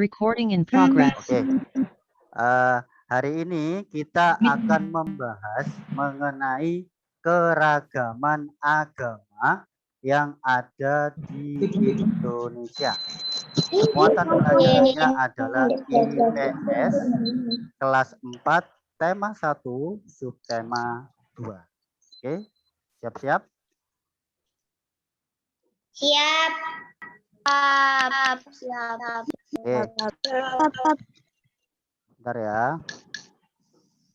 Recording in progress. Oke. Hari ini kita akan membahas mengenai keragaman agama yang ada di Indonesia. Muatan belajarnya adalah IPS kelas 4, tema 1, subtema 2. Oke, siap-siap? Siap. Oke, bentar ya.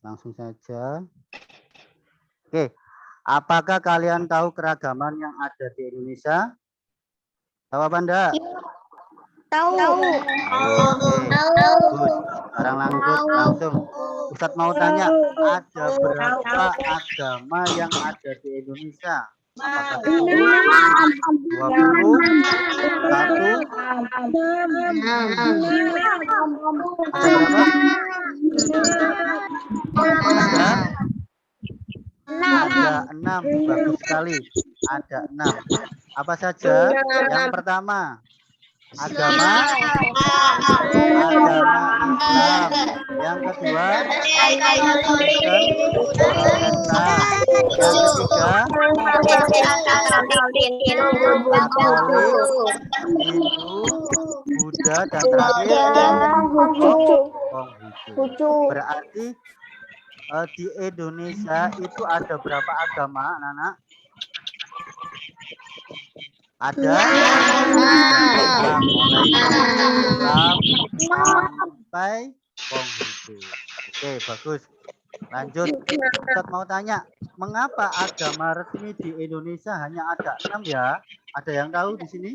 Langsung saja. Oke, apakah kalian tahu keragaman yang ada di Indonesia? Tahu apa enggak? Tahu. Oke, bagus. Sekarang langsung. Ustadz mau tanya, ada berapa agama yang ada di Indonesia? Apakah 10, 20, 1? Ada berapa? Ada 6. Bagus sekali. Ada 6. Apa saja? Yang pertama, agama Islam. Yang kedua, Kristen. Yang ketiga, Hindu, Buddha, dan terakhir Konghucu. Berarti di Indonesia itu ada berapa agama, anak-anak? Ada mulai Islam sampai Konghucu. Oke, bagus. Lanjut. Ustadz mau tanya, mengapa agama resmi di Indonesia hanya ada 6 ya? Ada yang tahu di sini?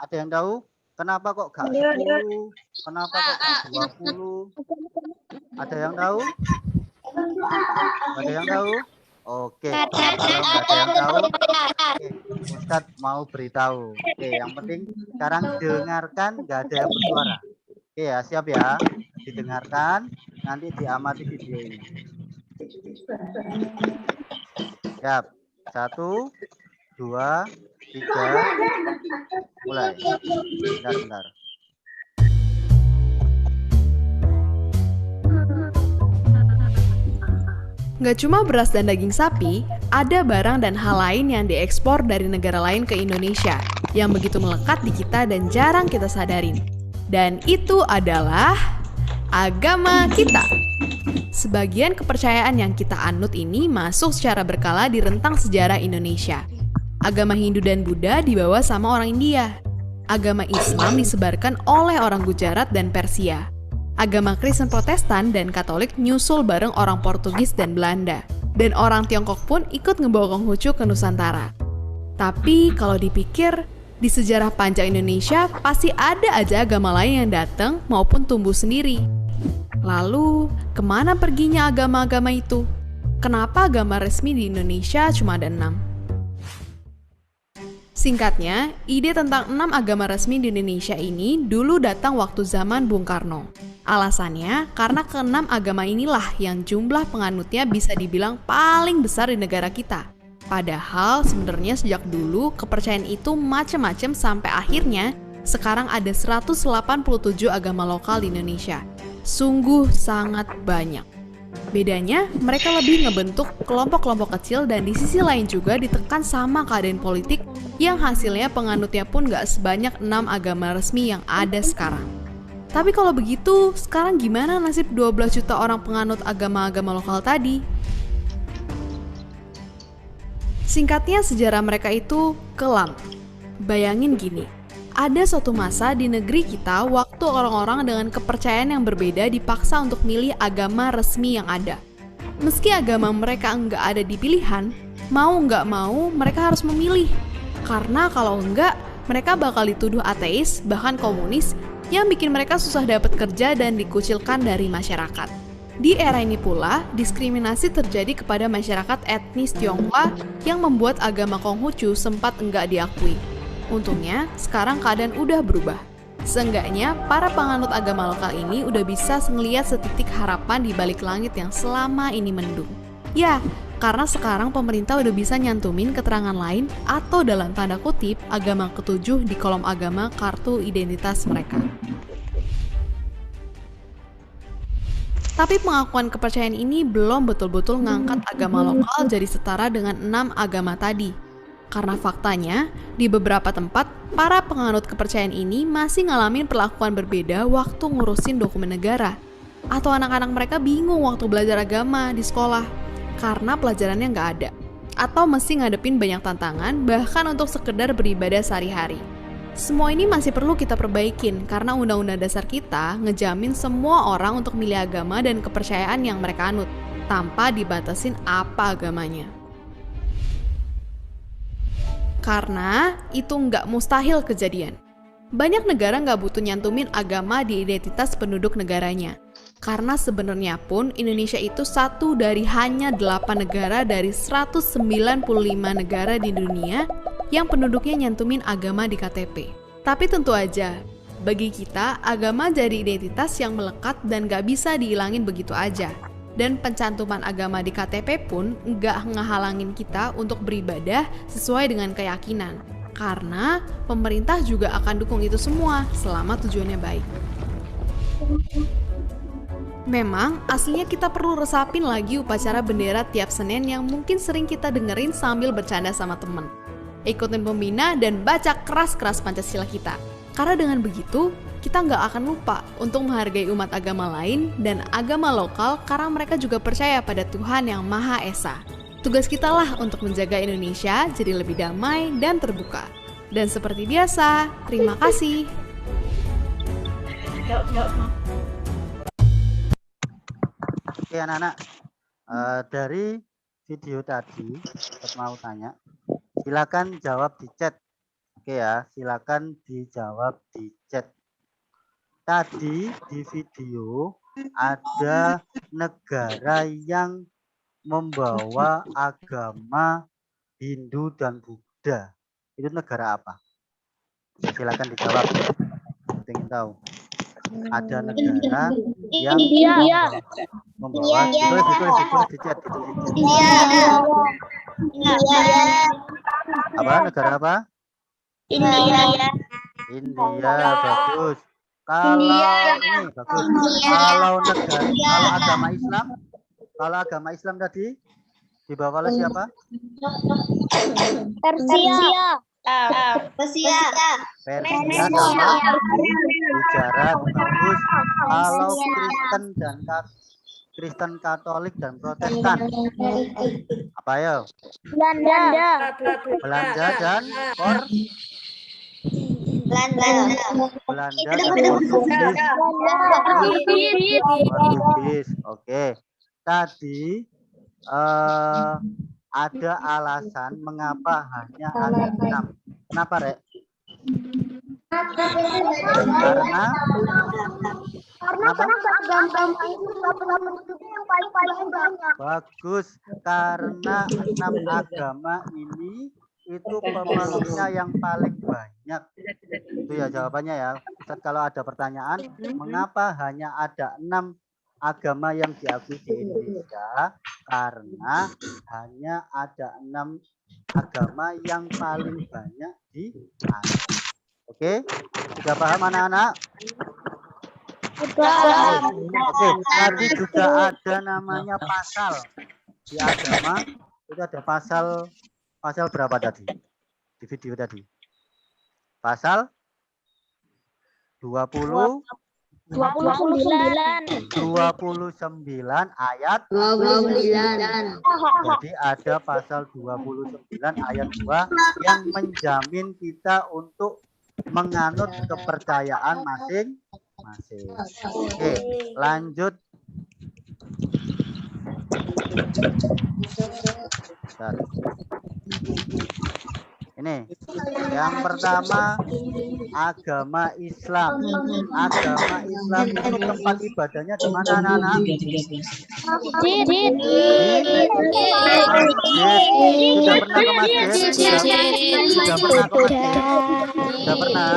Ada yang tahu? Kenapa kok gak 10? Kenapa kok gak 20? Ada yang tahu? Ada yang tahu? Oke, kalau nggak ada yang tahu, Ustadz mau beritahu. Oke, yang penting sekarang dengarkan, nggak ada yang bersuara. Oke ya, siap ya. Didengarkan, nanti diamati video ini. Siap. 1, 2, 3, mulai. Bentar. Nggak cuma beras dan daging sapi, ada barang dan hal lain yang diekspor dari negara lain ke Indonesia, yang begitu melekat di kita dan jarang kita sadarin. Dan itu adalah agama kita. Sebagian kepercayaan yang kita anut ini masuk secara berkala di rentang sejarah Indonesia. Agama Hindu dan Buddha dibawa sama orang India. Agama Islam disebarkan oleh orang Gujarat dan Persia. Agama Kristen Protestan dan Katolik nyusul bareng orang Portugis dan Belanda. Dan orang Tiongkok pun ikut ngebawa Konghucu ke Nusantara. Tapi kalau dipikir, di sejarah panjang Indonesia pasti ada aja agama lain yang datang maupun tumbuh sendiri. Lalu, kemana perginya agama-agama itu? Kenapa agama resmi di Indonesia cuma ada 6? Singkatnya, ide tentang 6 agama resmi di Indonesia ini dulu datang waktu zaman Bung Karno. Alasannya, karena ke-6 agama inilah yang jumlah penganutnya bisa dibilang paling besar di negara kita. Padahal sebenarnya sejak dulu kepercayaan itu macam-macam sampai akhirnya sekarang ada 187 agama lokal di Indonesia. Sungguh sangat banyak. Bedanya, mereka lebih ngebentuk kelompok-kelompok kecil dan di sisi lain juga ditekan sama keadaan politik yang hasilnya penganutnya pun gak sebanyak 6 agama resmi yang ada sekarang. Tapi kalau begitu, sekarang gimana nasib 12 juta orang penganut agama-agama lokal tadi? Singkatnya, sejarah mereka itu kelam. Bayangin gini, ada suatu masa di negeri kita waktu orang-orang dengan kepercayaan yang berbeda dipaksa untuk milih agama resmi yang ada. Meski agama mereka nggak ada di pilihan, mau nggak mau mereka harus memilih. Karena kalau enggak, mereka bakal dituduh ateis, bahkan komunis, yang bikin mereka susah dapat kerja dan dikucilkan dari masyarakat. Di era ini pula, diskriminasi terjadi kepada masyarakat etnis Tionghoa yang membuat agama Konghucu sempat enggak diakui. Untungnya, sekarang keadaan udah berubah. Seenggaknya, para penganut agama lokal ini udah bisa ngeliat setitik harapan di balik langit yang selama ini mendung. Ya, Karena sekarang pemerintah udah bisa nyantumin keterangan lain atau dalam tanda kutip agama ketujuh di kolom agama kartu identitas mereka. Tapi pengakuan kepercayaan ini belum betul-betul ngangkat agama lokal jadi setara dengan 6 agama tadi. Karena faktanya, di beberapa tempat, para penganut kepercayaan ini masih ngalamin perlakuan berbeda waktu ngurusin dokumen negara. Atau anak-anak mereka bingung waktu belajar agama di sekolah karena pelajarannya nggak ada. Atau mesti ngadepin banyak tantangan bahkan untuk sekedar beribadah sehari-hari. Semua ini masih perlu kita perbaikin karena undang-undang dasar kita ngejamin semua orang untuk milih agama dan kepercayaan yang mereka anut tanpa dibatasin apa agamanya. Karena itu nggak mustahil kejadian. Banyak negara nggak butuh nyantumin agama di identitas penduduk negaranya. Karena sebenarnya pun Indonesia itu satu dari hanya 8 negara dari 195 negara di dunia yang penduduknya nyantumin agama di KTP. Tapi tentu aja, bagi kita agama jadi identitas yang melekat dan gak bisa dihilangin begitu aja. Dan pencantuman agama di KTP pun gak ngehalangin kita untuk beribadah sesuai dengan keyakinan. Karena pemerintah juga akan dukung itu semua selama tujuannya baik. Memang, aslinya kita perlu resapin lagi upacara bendera tiap Senin yang mungkin sering kita dengerin sambil bercanda sama temen. Ikutin pembina dan baca keras-keras Pancasila kita. Karena dengan begitu, kita nggak akan lupa untuk menghargai umat agama lain dan agama lokal karena mereka juga percaya pada Tuhan yang Maha Esa. Tugas kita lah untuk menjaga Indonesia jadi lebih damai dan terbuka. Dan seperti biasa, terima kasih. Oke anak-anak, dari video tadi saya mau tanya, silakan jawab di chat. Oke ya, silakan dijawab di chat. Tadi di video ada negara yang membawa agama Hindu dan Buddha. Itu negara apa? Ya, silakan dijawab. Saya ingin tahu. Ada negara yang membawa ditulis di chat. Apa negara apa? India. Bagus. Kalau agama Islam tadi dibawa oleh siapa? Persia sama Gujarat. Bagus. Kalau Kristen Katolik dan Protestan apa ya? Belanda dan Portugis. Oke. Tadi ada alasan mengapa hanya ada 6. Kenapa, Rek? Karena agama itu yang paling banyak. Bagus, karena 6 agama ini itu pemeluknya yang paling banyak. Itu ya jawabannya ya. Ustaz, kalau ada pertanyaan, mengapa hanya ada 6 agama yang diakui di Indonesia? Karena hanya ada 6 agama yang paling banyak di Asia. Oke, sudah paham anak-anak? Oke, tadi juga ada namanya pasal di agama. Itu ada pasal berapa tadi? Di video tadi. Pasal 29 ayat 29. Jadi ada pasal 29 ayat 2 yang menjamin kita untuk menganut kepercayaan masing-masing. Oke, lanjut. Bentar. Ini yang pertama, agama Islam. Agama Islam itu tempat ibadahnya di mana, anak-anak? Masjid. Sudah pernah ke masjid? Sudah pernah ke masjid? Sudah pernah?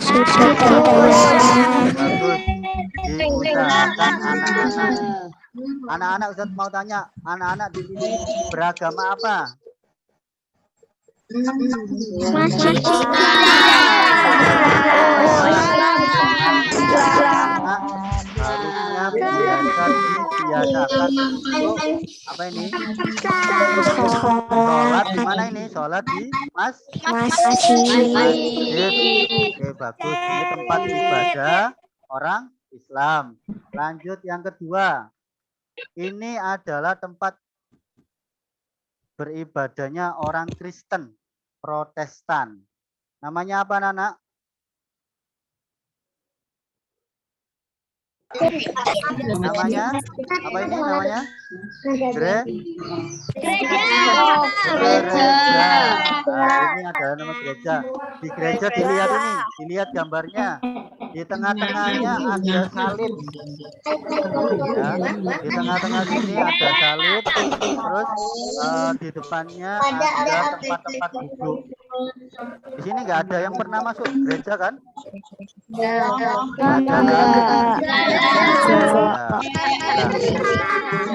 Bagus. Diusahakan anak-anak Anak-anak Ustaz mau tanya, anak-anak di sini beragama apa? Harusnya biasa dibiasakan untuk apa ini? Sholat di mana ini? Sholat di masjid. Oke, bagus. Ini tempat ibadah orang Islam. Lanjut yang kedua. Ini adalah tempat beribadahnya orang Kristen, Protestan. Namanya apa, Nana? Namanya apa ini namanya? Gereja. Nah, ini adalah nama gereja. Di gereja dilihat ini, dilihat gambarnya. Di tengah-tengahnya ada salib. Ya, di tengah-tengah sini ada salib. Terus di depannya ada tempat-tempat duduk. Di sini nggak ada yang pernah masuk gereja kan? Ada kan?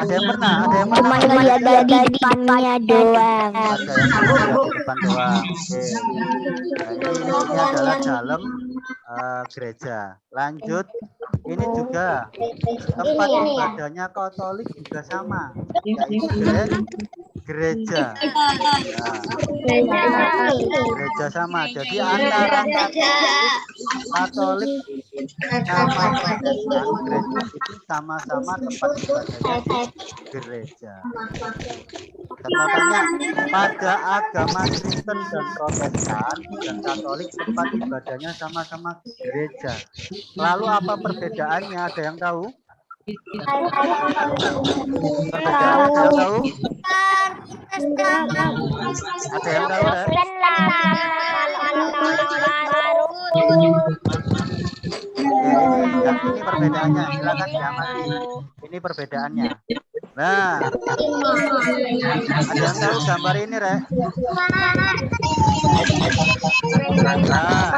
Ada yang pernah? Ada yang pernah? Cuma lihat di depannya doang. Ada yang pernah lihat di depan doang. Oke. Nah, ini adalah dalam gereja. Lanjut. Ini juga tempat ibadahnya Katolik juga sama, yaitu gereja. Nah, gereja sama. Jadi antara Katolik sama Protestan, gereja itu sama-sama tempat ibadahnya di gereja. Dan mau tanya, pada agama Kristen dan Protestan dan Katolik tempat ibadahnya sama-sama gereja. Lalu apa perbedaannya? Ada yang tahu? Perbedaannya ada yang tahu? Ada yang tahu ya? Ini perbedaannya. Silakan diamati. Ini perbedaannya. Nah, ada yang tahu gambar ini, Rek? Nah,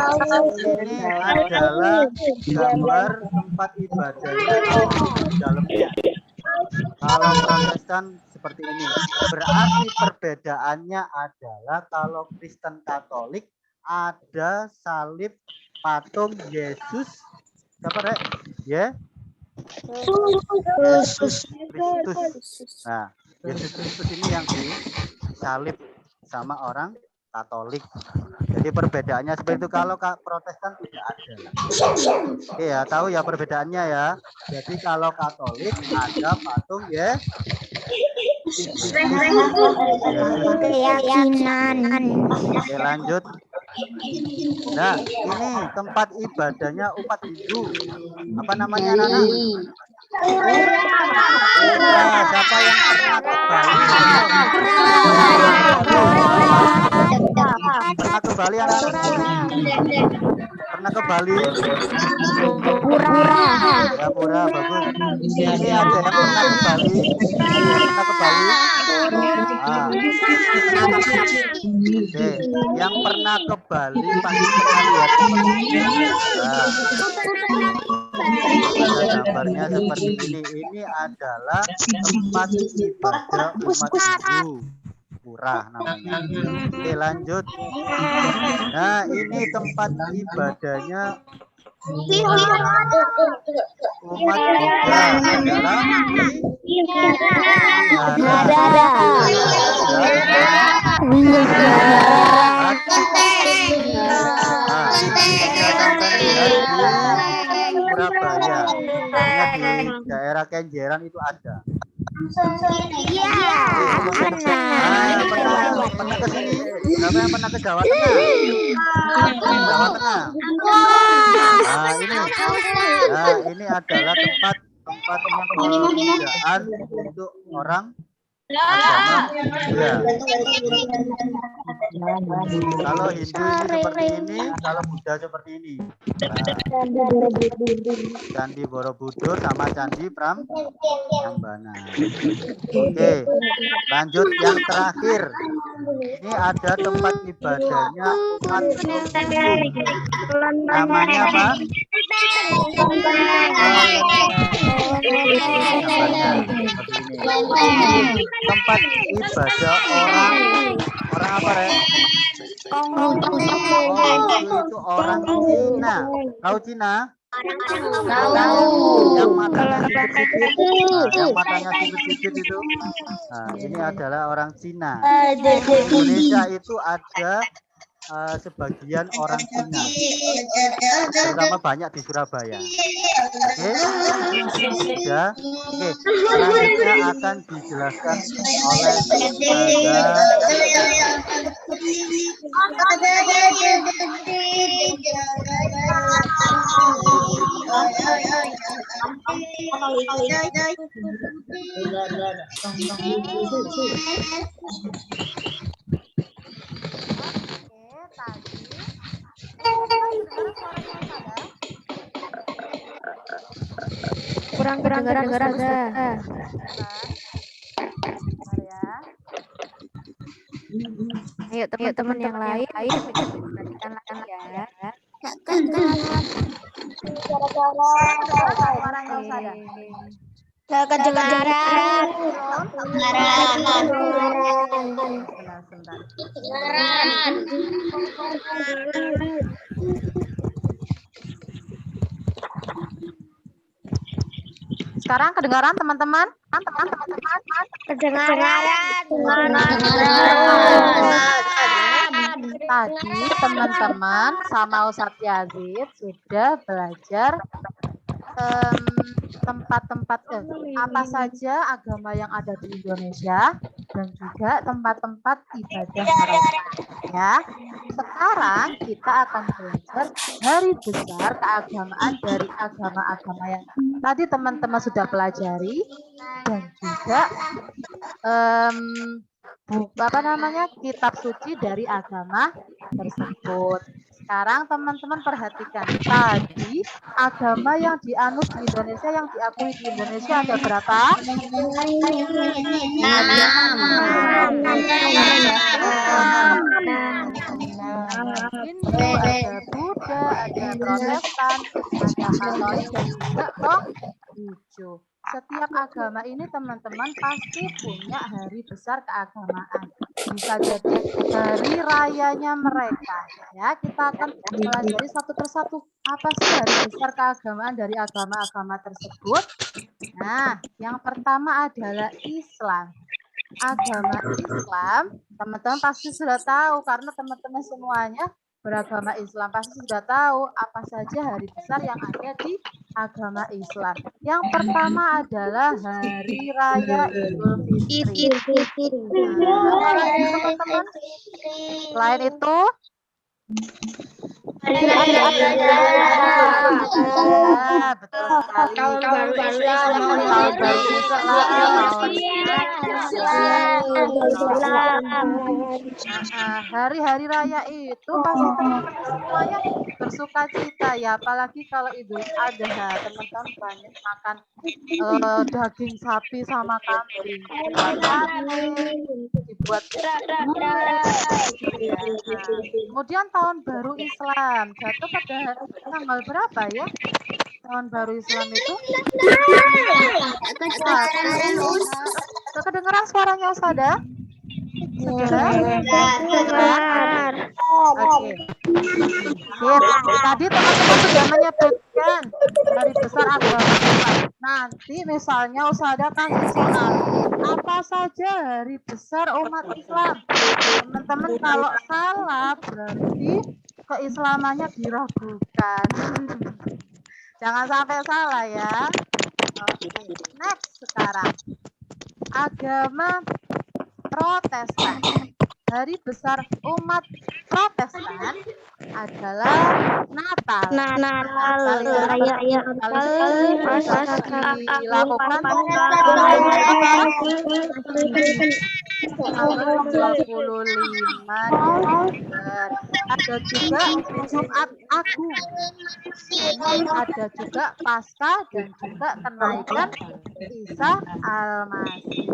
ini adalah gambar tempat ibadahnya di dalamnya. Kalau Protestan seperti ini. Berarti perbedaannya adalah kalau Kristen Katolik ada salib patung Yesus. Siapa, Rek? Ya? Yesus Kristus. Nah, Yesus Kristus ini yang disalib sama orang Katolik. Jadi perbedaannya seperti itu. Kalau Protestan tidak ada. Oke ya, tahu ya perbedaannya ya. Jadi kalau Katolik ada patung ya. Keyakinan. Oke, lanjut. Nah, ini tempat ibadahnya umat Hindu. Apa namanya, Nana? Nah, siapa yang pernah ke Bali? Pernah ke Bali, anak-anak? Pernah ke Bali? Pura, bagus. Ini ada yang pernah ke Bali? Ada yang pernah ke Bali? Ah. Oke, yang pernah ke Bali pasti pernah lihat seperti ini. Nah, gambarnya seperti ini. Ini adalah tempat ibadah umat Hindu. Pura namanya. Oke, lanjut. Nah, ini tempat ibadahnya umat Buddha adalah Surabaya. Di daerah Kenjeran itu ada. Pernah ke sini? Siapa yang pernah ke Jawa Tengah? Jawa Tengah. Ini adalah tempat pemujaan untuk orang agama Buddha. Kalau Hindu ini seperti ini, kalau Buddha seperti ini. Candi Borobudur sama Candi Prambanan. Oke, lanjut yang terakhir. Ini ada tempat ibadahnya umat Hindu. Namanya apa? gambarnya seperti ini. Ini tempat ibadah orang apa ya? Konghucu itu orang Cina. Tahu Cina? Tahu. Yang matanya sipit-sipit. Nah, yang matanya sipit-sipit itu. Nah, ini adalah orang Cina. Di Indonesia itu ada sebagian orang Cina, terutama banyak di Surabaya. Oke, sudah. Oke, selanjutnya akan dijelaskan oleh Kurang kedengaran Ustazah. Ayo teman-teman yang lain, perhatikan lagi ya. Suaranya Ustazah. Kedengaran. Sekarang kedengaran teman-teman? Kedengaran. Tadi teman-teman sama Ustadz Yazid sudah belajar tempat-tempat apa saja agama yang ada di Indonesia dan juga tempat-tempat ibadah mereka. Ya, sekarang kita akan belajar hari besar keagamaan dari agama-agama yang tadi teman-teman sudah pelajari dan juga kitab suci dari agama tersebut. Sekarang teman-teman perhatikan, tadi agama yang dianut di Indonesia, yang diakui di Indonesia ada berapa? 6. Hindu, ada Buddha, ada Protestan, ada Katolik dan juga Konghucu. Setiap agama ini teman-teman pasti punya hari besar keagamaan. Bisa jadi hari rayanya mereka. Ya, kita akan pelajari satu persatu apa sih hari besar keagamaan dari agama-agama tersebut. Nah, yang pertama adalah Islam. Agama Islam, teman-teman pasti sudah tahu karena teman-teman semuanya beragama Islam pasti sudah tahu apa saja hari besar yang ada di agama Islam. Yang pertama adalah Hari Raya Idul Fitri. Teman-teman, selain itu betul sekali. Hari-hari raya itu pasti teman-teman semuanya bersuka cita ya, apalagi kalau Idul Adha teman-teman banyak makan daging sapi sama kambing, dibuat kemudian tahun baru Islam jatuh pada tanggal berapa ya? Tahun baru Islam itu? Kedengeran suaranya Ustazah? Oke. Tadi teman-teman sudah menyebutkan hari besar agama Islam. Nanti misalnya Ustazah kasih soal apa saja hari besar umat Islam. Teman-teman kalau salah berarti keislamannya diragukan. Jangan sampai salah ya. Oke. Next sekarang. Agama Protestan. Hari besar umat Protestan adalah Natal. Dilakukan tanggal 25 Desember. Ada juga Jumat Agung. Ada juga Paskah dan juga kenaikan Isa Al-Masih.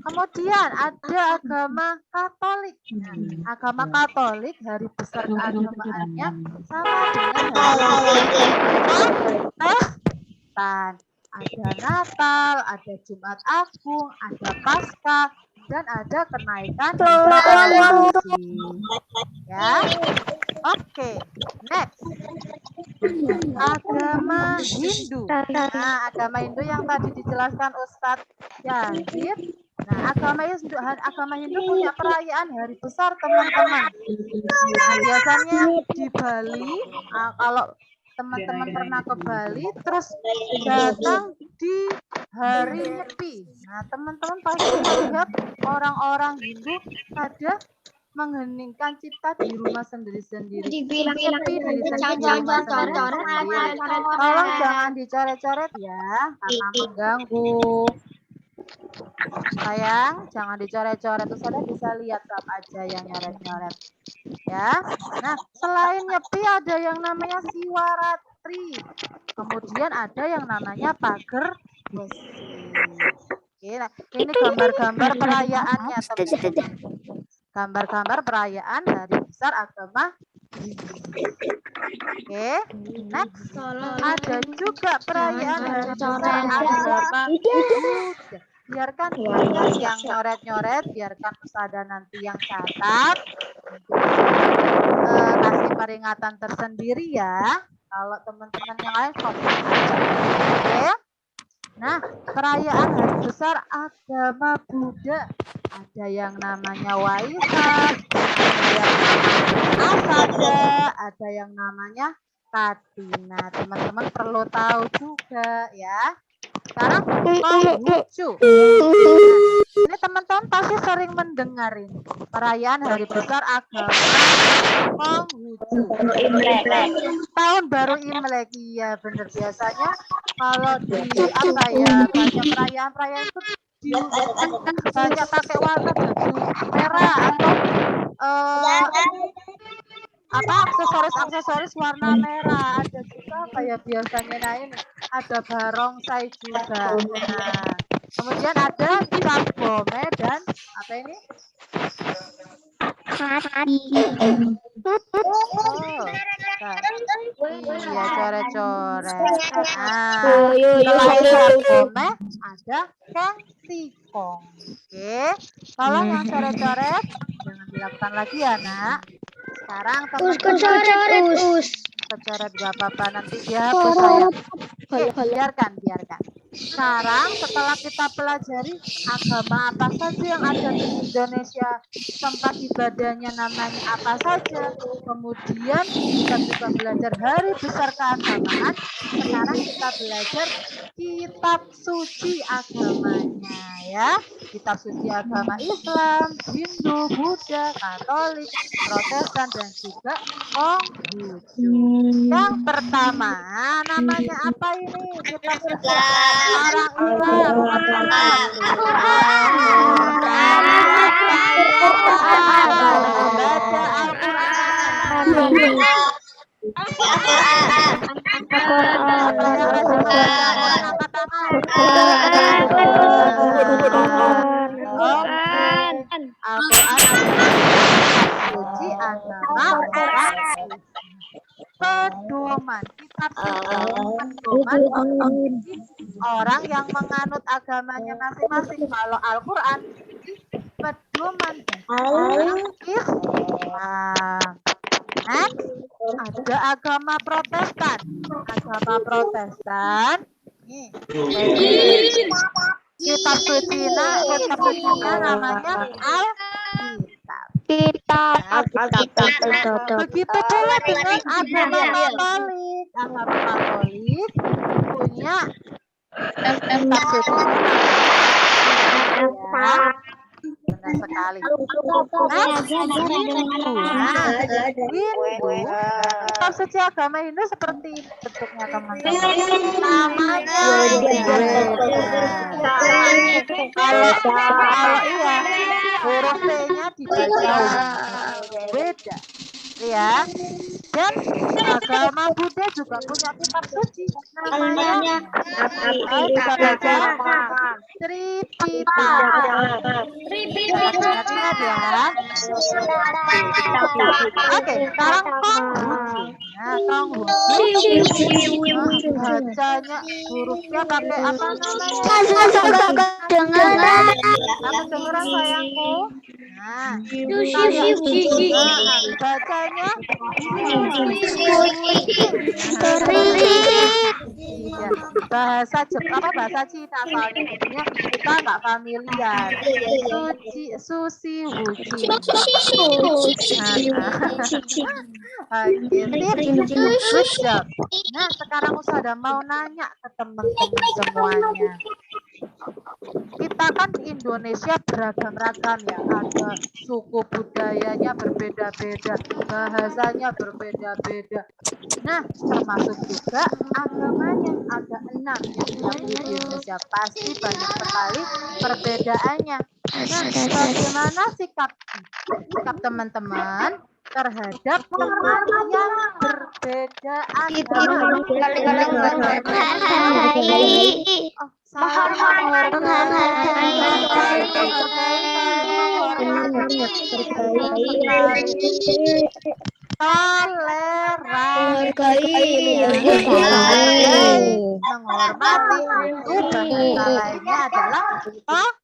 Kemudian ada agama Katolik. Agama Katolik hari besar keagamaannya sama dengan hari Protestan. ada Natal, ada Jumat Agung, ada Paskah, dan ada kenaikan Isa Almasih. Ya, oke, next. Agama Hindu. Nah, agama Hindu yang tadi dijelaskan Ustadz Yazid. Nah, agama Hindu punya perayaan hari besar, teman-teman. Nah, biasanya di Bali, kalau teman-teman pernah ke Bali, terus datang di hari Nyepi. Nah, teman-teman pasti melihat orang-orang Hindu pada mengheningkan cipta di rumah sendiri-sendiri. Nyepi di rumah sendiri-sendiri. Tolong jangan dicoret-coret ya, karena mengganggu. Sayang, jangan dicoret-coret. Terus ada bisa lihat apa aja yang nyoret-nyoret. Ya. Nah, selain Nyepi ada yang namanya Siwaratri. Kemudian ada yang namanya Pager Besi. Oke, nah, ini gambar-gambar perayaannya, teman-teman. Gambar-gambar perayaan hari besar agama Hindu. Oke, next. Ada juga perayaan hari besar agama Buddha. Biarkan yang nyoret-nyoret, biarkan Ustada nanti yang catat. Kasih peringatan tersendiri ya. Kalau teman-teman yang lain komen aja. Oke. Nah, perayaan hari besar agama Buddha. Ada yang namanya Waisak, ada yang namanya Asada, ada yang namanya Katina. Teman-teman perlu tahu juga ya. Sekarang Konghucu. Ini teman-teman pasti sering mendengar ini perayaan hari besar agama Konghucu. Tahun baru Imlek, iya benar. Biasanya kalau di apa ya, banyak perayaan-perayaan itu banyak pakai warna baju merah atau aksesoris warna merah. Ada juga kayak biasanya, nah ini ada barongsai juga. Nah, kemudian ada cap gome dan apa ini? Iya, coret-coret. Nah, selain cap gome ada kengsikong. Oke, kalau yang coret-coret jangan dilakukan lagi ya, Nak. Sekarang teman-teman coret gak apa-apa, nanti dihapus sayang. Oke, biarkan. Sekarang setelah kita pelajari agama apa saja yang ada di Indonesia, tempat ibadahnya namanya apa saja, kemudian kita juga belajar hari besar keagamaan. Sekarang kita belajar kitab suci agamanya ya. Kitab suci agama Islam, Hindu, Buddha, Katolik, Protestan, dan juga Konghucu. Yang pertama, namanya apa ini? Kitab suci orang Islam. Baca Al-Quran. Suci agama pedoman, kitab pedoman orang yang menganut agamanya masing-masing. Kalau Al-Quran pedoman orang Islam. Next, ada agama Protestan. Agama Protestan kitab sucinya namanya Alkitab. Begitu pula dengan agama Katolik. Agama Katolik punya kitab suci. Benar sekali. Hindu. Kitab suci agama Hindu seperti bentuknya, teman-teman. Namanya kalau iya huruf T-nya dibaca beda, ya. Dan agama Buddha juga punya kitab suci namanya bisa baca Tripitaka. Ingat ya. Oke, sekarang Konghucu. Nah, Konghucu bacanya hurufnya pakai apa namanya? Kedengaran. Kedengaran sayangku. Nah, bacanya iya, bahasa Cina soalnya jadinya kita nggak familiar. Sushi Wuji. Oke, good job. Nah, sekarang Usada mau nanya ke teman-teman semuanya. Kita kan di Indonesia beragam-ragam ya, ada suku budayanya berbeda-beda, bahasanya berbeda-beda. Nah, termasuk juga agamanya ada 6 yang diakui di Indonesia. Pasti banyak sekali perbedaannya. Nah, bagaimana sikap teman-teman terhadap teman yang berbeda agama? Menghormati itu bahasa lainnya adalah toleransi.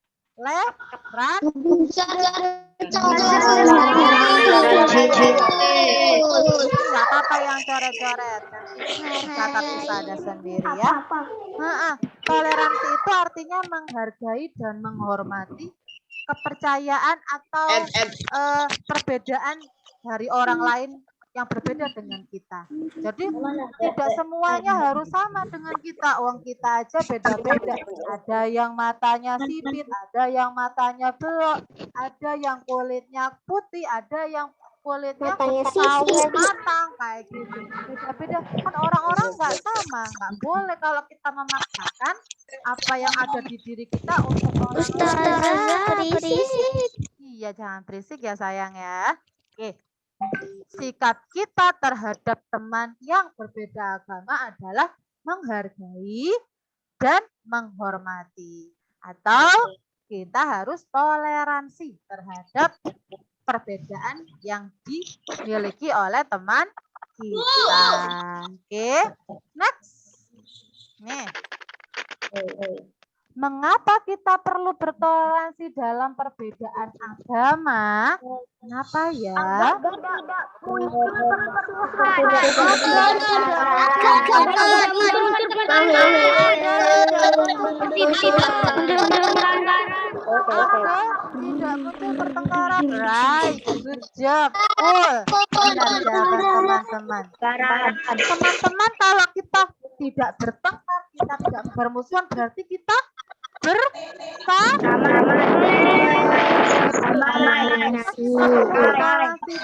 Nggak apa-apa yang coret-coret, nanti catat Usada sendiri ya. Toleransi itu artinya menghargai dan menghormati kepercayaan atau perbedaan dari orang lain yang berbeda dengan kita. Jadi tidak semuanya harus sama dengan kita. Uang kita aja beda-beda. Ada yang matanya sipit, ada yang matanya belok, ada yang kulitnya putih, ada yang kulitnya sawo matang kayak gitu. Beda-beda. Kan orang-orang nggak sama. Nggak boleh kalau kita memaksakan apa yang ada di diri kita untuk orang lain. Iya, jangan berisik ya sayang ya. Oke. Sikap kita terhadap teman yang berbeda agama adalah menghargai dan menghormati. Atau kita harus toleransi terhadap perbedaan yang dimiliki oleh teman kita. Oke, next. Nih. Mengapa kita perlu bertoleransi dalam perbedaan agama? Kenapa ya? Tidak muncul pertengkaran. Right, good job. Benar jawaban teman-teman. Teman-teman, kalau kita tidak bertengkar, kita tidak bermusuhan, berarti kita toleransi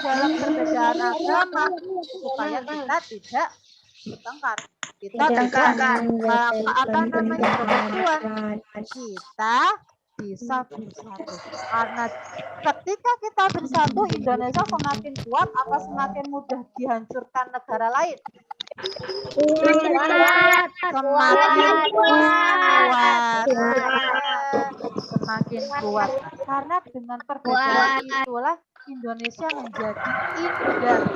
dalam perbedaan agama supaya kita tidak bertengkar, kita tidak bermusuhan, kita bisa bersatu. Karena ketika kita bersatu, Indonesia semakin kuat apa semakin mudah dihancurkan negara lain? Semakin kuat. Karena dengan perbedaan itulah Indonesia menjadi indah.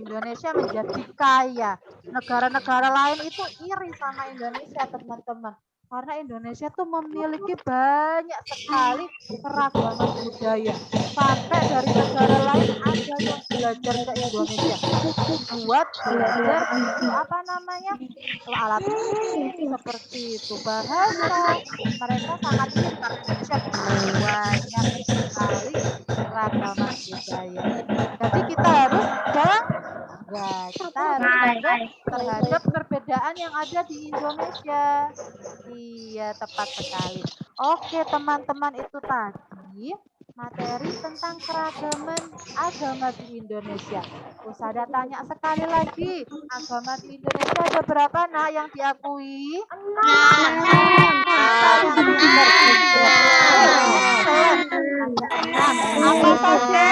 Indonesia menjadi kaya. Negara-negara lain itu iri sama Indonesia, teman-teman. Karena Indonesia tuh memiliki banyak sekali keragaman budaya. Sampai dari negara lain ada yang belajar ke Indonesia buat belajar apa namanya alat musik seperti itu, bahasa. Mereka sangat pintar. Indonesia banyak sekali keragaman budaya. Jadi kita harus bangga terhadap perbedaan yang ada di Indonesia. Iya, tepat sekali. Oke, teman-teman, itu tadi materi tentang keragaman agama di Indonesia. Usada tanya sekali lagi, agama di Indonesia ada berapa nak yang diakui? 6. Apa saja?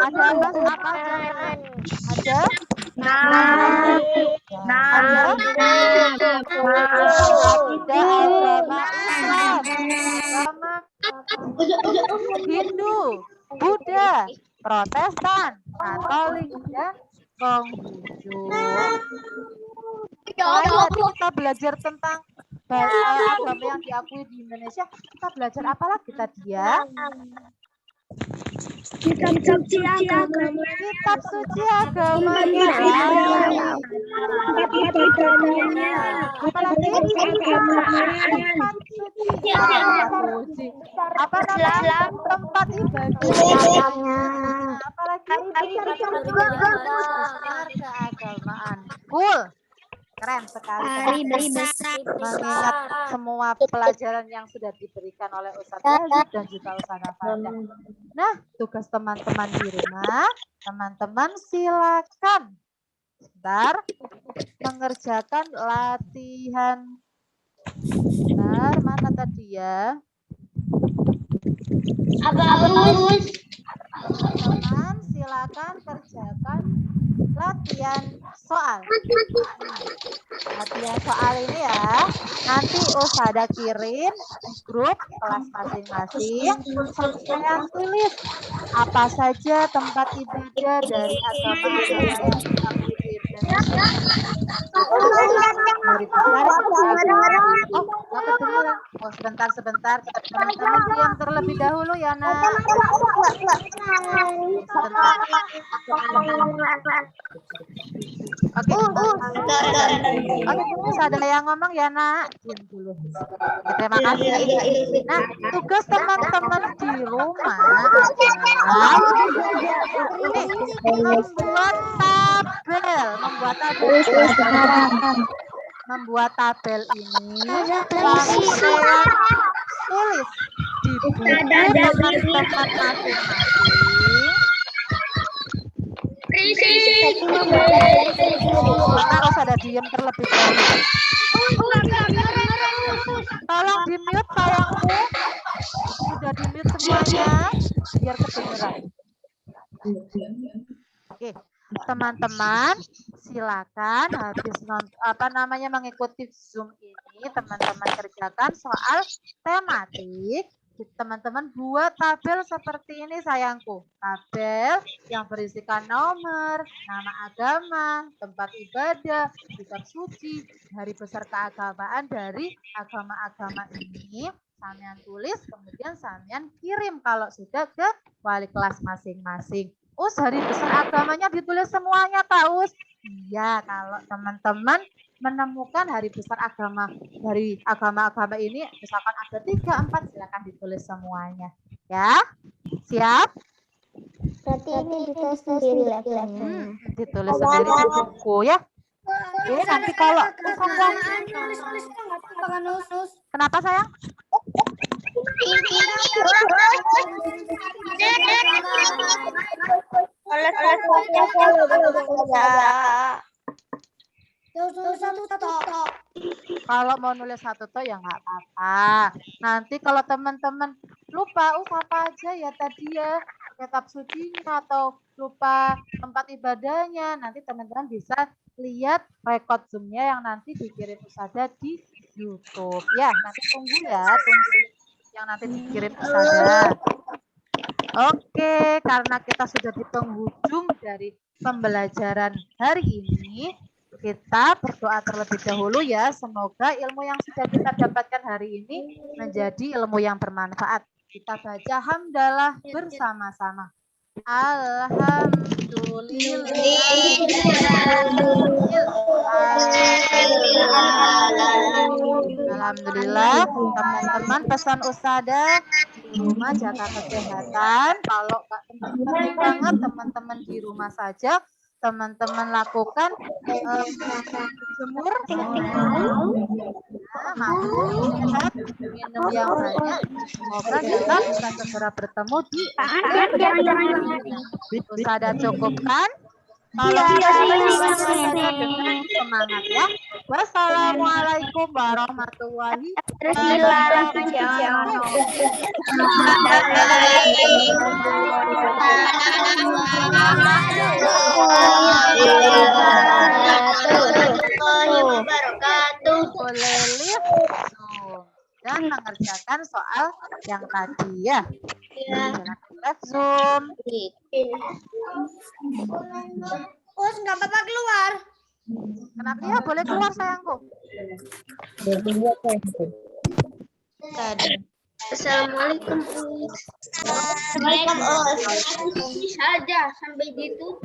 Ada apa aja? Ada? Akidah agama Islam, agama Hindu, Buddha, Protestan, Katolik, dan Konghucu. Selain tadi kita belajar tentang agama yang diakui di Indonesia, kita belajar apa lagi tadi ya? Kitab suci agama. Kitab suci agamanya. Apalagi tempat suci. Apa namanya? Tempat ibadah. Apalagi keagamaan. Cool. Keren sekali. Mengingat semua pelajaran yang sudah diberikan oleh Ustadz Yazid dan juga Ustadz Afanda. Nah, tugas teman-teman di rumah, teman-teman silakan sebentar mengerjakan latihan. Bentar, mana tadi ya? Bagus. Teman, silakan kerjakan latihan soal. Latihan soal ini ya, nanti Ustazah kirim di grup kelas masing-masing. Yang tulis apa saja tempat ibadah dari agama-agama yang diakui di Indonesia. Dari besar oh, nggak kedengeran. Oh, sebentar. Teman-teman diam terlebih dahulu ya, Nak. Sebentar. Oke, bisa ada yang ngomong ya, Nak? Diam dulu. Oke, terima kasih. Nah, tugas teman-teman di rumah adalah membuat tabel ini kemudian tulis di buku teman-teman masing-masing. Harus ada diem terlebih dahulu. Tolong di mute sayangku. Sudah di mute semuanya biar kedengeran. Oke, teman-teman silakan habis mengikuti Zoom ini, teman-teman kerjakan soal tematik. Teman-teman buat tabel seperti ini sayangku. Tabel yang berisikan nomor, nama agama, tempat ibadah, kitab suci, hari besar keagamaan dari agama-agama ini. Sampean tulis, kemudian sampean kirim kalau sudah ke wali kelas masing-masing. Us, hari besar agamanya ditulis semuanya, Kak Us? Iya, kalau teman-teman menemukan hari besar agama dari agama-agama ini, misalkan ada 3, 4, silakan ditulis semuanya. Ya, siap? Berarti ini ditulis sendiri levelnya. Ditulis sendiri di buku ya. Oke, nanti kalau kenapa sayang? Kalau mau nulis satu toh ya nggak apa-apa. Nanti kalau teman-teman lupa, apa aja ya tadi ya kitab sucinya atau lupa tempat ibadahnya, nanti teman-teman bisa lihat record Zoom-nya yang nanti dikirim Ustazah di YouTube. Ya, nanti tunggu yang nanti dikirim Ustazah. Oke, karena kita sudah di penghujung dari pembelajaran hari ini, kita berdoa terlebih dahulu ya. Semoga ilmu yang sudah kita dapatkan hari ini menjadi ilmu yang bermanfaat. Kita baca hamdalah bersama-sama. Alhamdulillah, teman-teman pesan Ustazah di rumah jaga kesehatan. Kalau penting banget teman-teman di rumah saja, teman-teman lakukan jemur, minum yang banyak. Semoga kita bisa segera bertemu di Ustazah cukupkan. Kalau semangat ya. Wassalamualaikum warahmatullahi wabarakatuh. Dan mengerjakan soal yang tadi ya. Live Zoom. Us nggak apa-apa keluar. Kenapa? Ya boleh keluar sayangku. Assalamualaikum. Waalaikumsalam. Ini saja sampai ditutup.